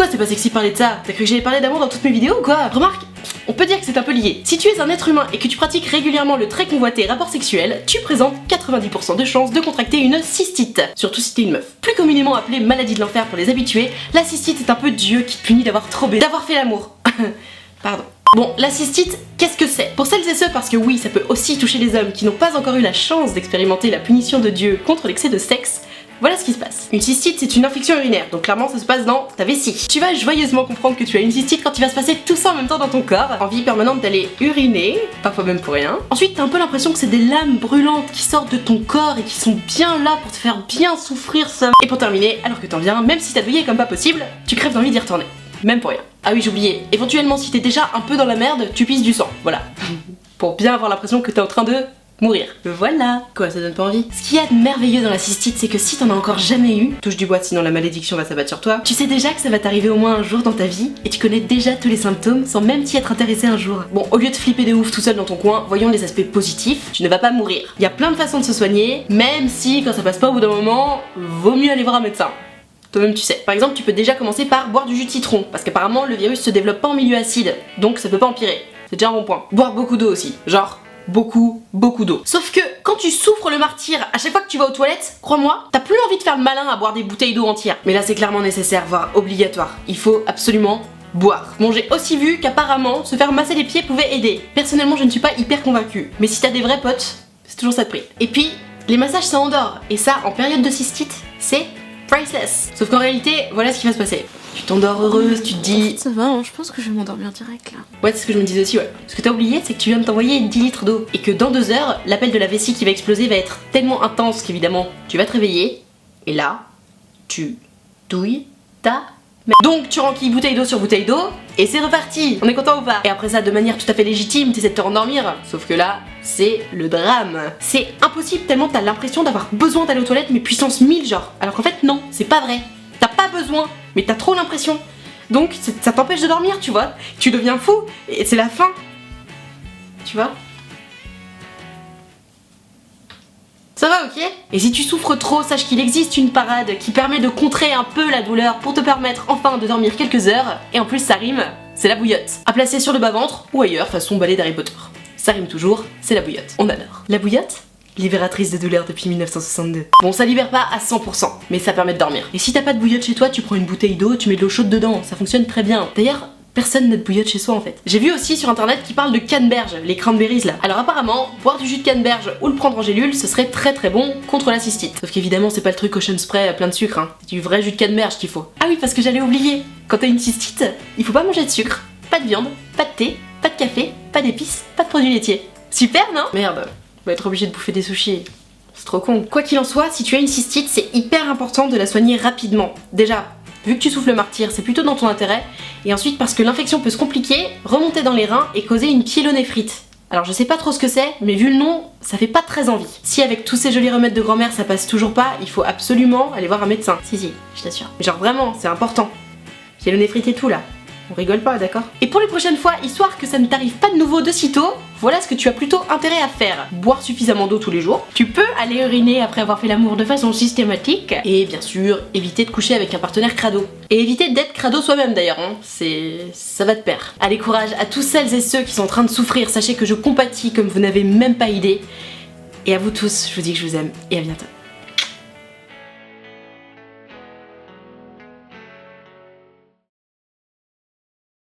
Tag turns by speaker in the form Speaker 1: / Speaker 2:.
Speaker 1: Pourquoi c'est pas sexy de parler de ça? T'as cru que j'allais parler d'amour dans toutes mes vidéos ou quoi? Remarque, on peut dire que c'est un peu lié. Si tu es un être humain et que tu pratiques régulièrement le très convoité rapport sexuel, tu présentes 90% de chances de contracter une cystite. Surtout si t'es une meuf. Plus communément appelée maladie de l'enfer pour les habitués, la cystite est un peu Dieu qui te punit d'avoir trop baisé, d'avoir fait l'amour. Pardon. Bon, la cystite, qu'est-ce que c'est? Pour celles et ceux, parce que oui, ça peut aussi toucher les hommes qui n'ont pas encore eu la chance d'expérimenter la punition de Dieu contre l'excès de sexe, voilà ce qui se passe. Une cystite, c'est une infection urinaire, donc clairement ça se passe dans ta vessie. Tu vas joyeusement comprendre que tu as une cystite quand il va se passer tout ça en même temps dans ton corps, envie permanente d'aller uriner, parfois même pour rien. Ensuite, t'as un peu l'impression que c'est des lames brûlantes qui sortent de ton corps et qui sont bien là pour te faire bien souffrir ça. Et pour terminer, alors que t'en viens, même si t'as douillé comme pas possible, tu crèves d'envie d'y retourner. Même pour rien. Ah oui, j'oubliais. Éventuellement, si t'es déjà un peu dans la merde, tu pisses du sang. Voilà. Pour bien avoir l'impression que t'es en train de mourir. Voilà. Quoi, ça donne pas envie? Ce qu'il y a de merveilleux dans la cystite, c'est que si t'en as encore jamais eu, touche du bois sinon la malédiction va s'abattre sur toi, tu sais déjà que ça va t'arriver au moins un jour dans ta vie, et tu connais déjà tous les symptômes sans même t'y être intéressé un jour. Bon, au lieu de flipper de ouf tout seul dans ton coin, voyons les aspects positifs, tu ne vas pas mourir. Il y a plein de façons de se soigner, même si quand ça passe pas au bout d'un moment, vaut mieux aller voir un médecin. Toi-même tu sais. Par exemple, tu peux déjà commencer par boire du jus de citron, parce qu'apparemment le virus se développe pas en milieu acide, donc ça peut pas empirer. C'est déjà un bon point. Boire beaucoup d'eau aussi, genre beaucoup d'eau. Sauf que quand tu souffres le martyre à chaque fois que tu vas aux toilettes, crois-moi, t'as plus envie de faire le malin à boire des bouteilles d'eau entières. Mais là c'est clairement nécessaire, voire obligatoire. Il faut absolument boire. Bon, j'ai aussi vu qu'apparemment se faire masser les pieds pouvait aider. Personnellement je ne suis pas hyper convaincue, mais si t'as des vrais potes, c'est toujours ça de prix. Et puis, les massages ça endort, et ça en période de cystite, c'est priceless. Sauf qu'en réalité, voilà ce qui va se passer. Tu t'endors heureuse, tu te dis...
Speaker 2: En fait, ça va, hein, je pense que je vais m'endormir direct là.
Speaker 1: Ouais, c'est ce que je me disais aussi, ouais. Ce que t'as oublié, c'est que tu viens de t'envoyer 10 litres d'eau. Et que dans 2 heures, l'appel de la vessie qui va exploser va être tellement intense qu'évidemment, tu vas te réveiller. Et là, tu douilles ta... Donc tu renquilles bouteille d'eau sur bouteille d'eau, et c'est reparti. On est content ou pas? Et après ça, de manière tout à fait légitime, t'essaies de te rendormir. Sauf que là, c'est le drame. C'est impossible tellement t'as l'impression d'avoir besoin d'aller aux toilettes, mais puissance 1000 genre. Alors qu'en fait non, c'est pas vrai. T'as pas besoin, mais t'as trop l'impression. Donc ça t'empêche de dormir, tu vois. Tu deviens fou, et c'est la fin. Tu vois? Ça va, ok? Et si tu souffres trop, sache qu'il existe une parade qui permet de contrer un peu la douleur pour te permettre enfin de dormir quelques heures. Et en plus ça rime, c'est la bouillotte. À placer sur le bas-ventre ou ailleurs, façon balai d'Harry Potter. Ça rime toujours, c'est la bouillotte. On adore. La bouillotte? Libératrice de douleur depuis 1962. Bon, ça libère pas à 100%, mais ça permet de dormir. Et si t'as pas de bouillotte chez toi, tu prends une bouteille d'eau, tu mets de l'eau chaude dedans, ça fonctionne très bien. D'ailleurs, personne n'a de bouillotte chez soi en fait. J'ai vu aussi sur internet qui parle de canneberge, les cranberries là. Alors apparemment, boire du jus de canneberge ou le prendre en gélule, ce serait très bon contre la cystite. Sauf qu'évidemment, c'est pas le truc Ocean Spray plein de sucre, hein. C'est du vrai jus de canneberge qu'il faut. Ah oui, parce que j'allais oublier, quand t'as une cystite, il faut pas manger de sucre, pas de viande, pas de thé, pas de café, pas d'épices, pas de produits laitiers. Super, non? Merde, on va être obligé de bouffer des sushis. C'est trop con. Quoi qu'il en soit, si tu as une cystite, c'est hyper important de la soigner rapidement. Déjà, vu que tu souffles le martyre, c'est plutôt dans ton intérêt. Et ensuite, parce que l'infection peut se compliquer, remonter dans les reins et causer une pyélonéphrite. Alors je sais pas trop ce que c'est, mais vu le nom, ça fait pas très envie. Si avec tous ces jolis remèdes de grand-mère ça passe toujours pas, il faut absolument aller voir un médecin. Si, je t'assure. Mais genre vraiment, c'est important. Pyélonéphrite et tout là. On rigole pas, d'accord? Et pour les prochaines fois, histoire que ça ne t'arrive pas de nouveau de sitôt, voilà ce que tu as plutôt intérêt à faire. Boire suffisamment d'eau tous les jours. Tu peux aller uriner après avoir fait l'amour de façon systématique. Et bien sûr, éviter de coucher avec un partenaire crado. Et éviter d'être crado soi-même d'ailleurs, hein. Ça va de pair. Allez, courage à tous celles et ceux qui sont en train de souffrir. Sachez que je compatis comme vous n'avez même pas idée. Et à vous tous, je vous dis que je vous aime et à bientôt.